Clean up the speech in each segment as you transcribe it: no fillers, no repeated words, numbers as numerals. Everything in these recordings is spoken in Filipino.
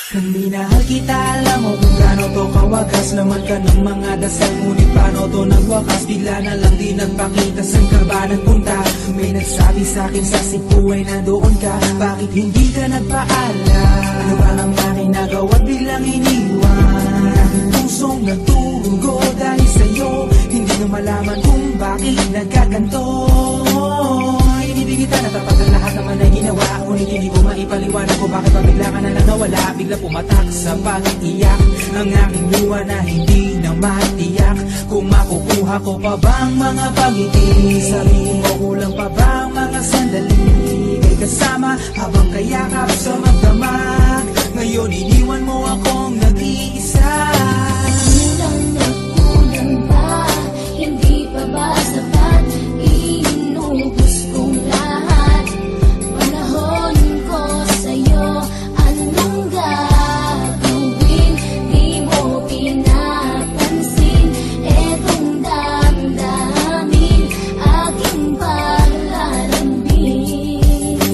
Kanina kita, alam mo kung gaano to kawagas. Laman ka ng mga dasal, ngunit paano to nagwakas? Bigla na lang di nagpakita, saan ka ba nagpunta? May nagsabi sa'kin sa Cebu ay nandoon ka. Bakit hindi ka nagpaalam? Ano ba ang aking nagawa't biglang iniwan? Aking pusong nagtugo dahil sa'yo, hindi na malaman kung bakit nagkaganto. Inibig kita na tapat ang lahat naman ay ginawa, ngunit hindi ko maipaliwanag ko bakit pa bigla ka na lang nawala. Bigla pumatak sa pag-iiyak ang aking luha na hindi na matiyak. Kung makukuha ko pa bang mga pangiti, sabihin mo kulang pa bang mga sandali kay kasama habang kayakap sa magdamag. Ngayon iniwan mo akong nag-iisa. Kulang na kulang ba? Hindi pa ba sapat? Inubos kong lahat. Panahon ko sa'yo, anong gagawin? Di mo pinapansin etong damdamin, aking paglalambing.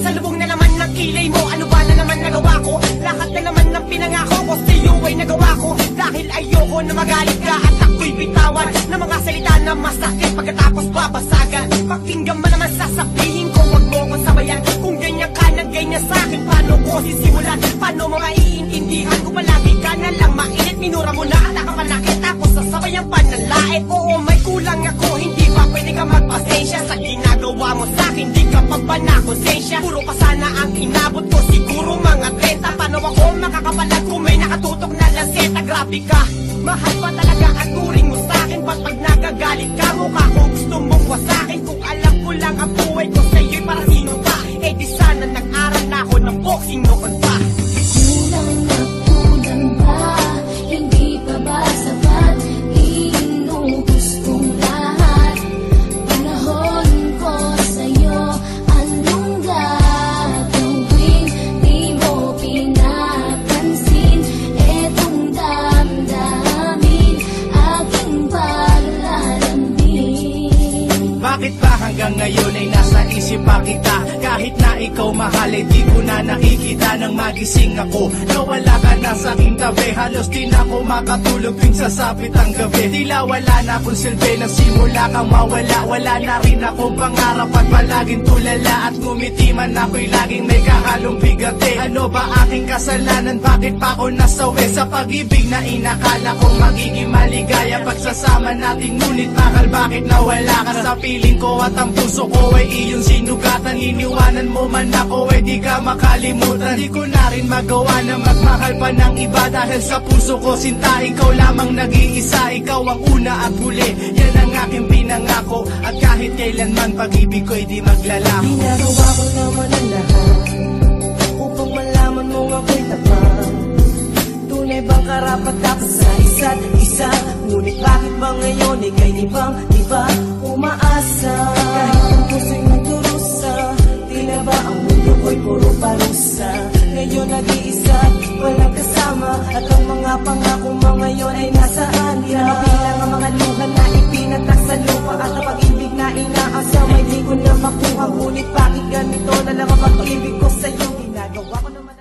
Sa lubong na naman ng kilay mo, ano ba na naman nagawa ko? Lahat na naman ng pinangako ko sa'yo ay nagawa ko. Dahil ayoko na magalit ka at ako'y bitawan ng mga salita na masakit pagkatapos babasagan. Pakinggan mo naman sasabihin ko, wag mo ko sabayan. Kung ganyan ka na ganyan sa'kin, paano ko sisimulan? Paano mo maiintindihan kung palagi ka na lang mainit? Minura mo na at nakapanakit, tapos sasabayan pa ng lait. Oo, may kulang ako, hindi ba pwede ka magpasensya sa ginagawa mo sa'kin? Di ka pa ba na konsensya? Puro pa sana ang inabot ko, siguro mga 30. Paano ako makakapalag kung may nakatutok na lanseta? Grabe ka, mahal pa talaga ang turing mo sa'kin. Ba't pag nagagalit ka, mukha ko gusto mong wasakin? Kung alam ko lang ang buhay ko sa'yo'y para sino ka? Eh di sana nag-aral na ako ng boxing noon pa. Kulang na kulang ba? Hindi pa ba sapat? Inubos kong lahat. Panahon ko sa'yo, anong gagawin? Di mo pinapansin etong damdamin, aking paglalambing. Bakit ba hanggang ngayon ay nasa isip pa kita? Kahit na ikaw mahal ay di ko na nakikita. Nang magising ako, nawala ka na sa aking tabi. Halos di na ako makatulog tuwing sasapit ang gabi. Tila wala na akong silbi, nasimula kang mawala. Wala na rin akong pangarap at palaging tulala. At ngumiti man ako'y laging may kahalong bigate. Ano ba aking kasalanan? Bakit pa ako nasawi sa pag-ibig na inakala kong magiging maligaya? Pagsasama natin ngunit bakal bakit nawala ka sa piling ko? At ang puso ko ay iyong sinugatan. Iniwanan mo man ako ay di ka makalimutan. Di ko na rin magawa na magmahal pa ng iba. Dahil sa puso ko sinta, ikaw lamang nag-iisa. Ikaw ang una at huli, yan ang aking pinangako. At kahit kailanman pag-ibig ko'y di maglalaho. Ginagawa ko naman ang lahat upang malaman mong ako'y tapat. Tunay bang karapat dapat sa isa't isa? Ngunit bakit ba ngayon ika'y di ba umaasa? Kahit ang puso'y nagdurusa, tila ba ang mundo ko'y puro parusa? Ngayon nag-iisa, walang kasama, at ang mga pangako mo ngayon ay nasaan? Di na mabilang ang mga luha na ipinatak sa lupa, at ang pag-ibig na inaasa may di ko na makuha. Ngunit bakit ganito na lang ang pag-ibig ko sa'yo? Ginagawa ko naman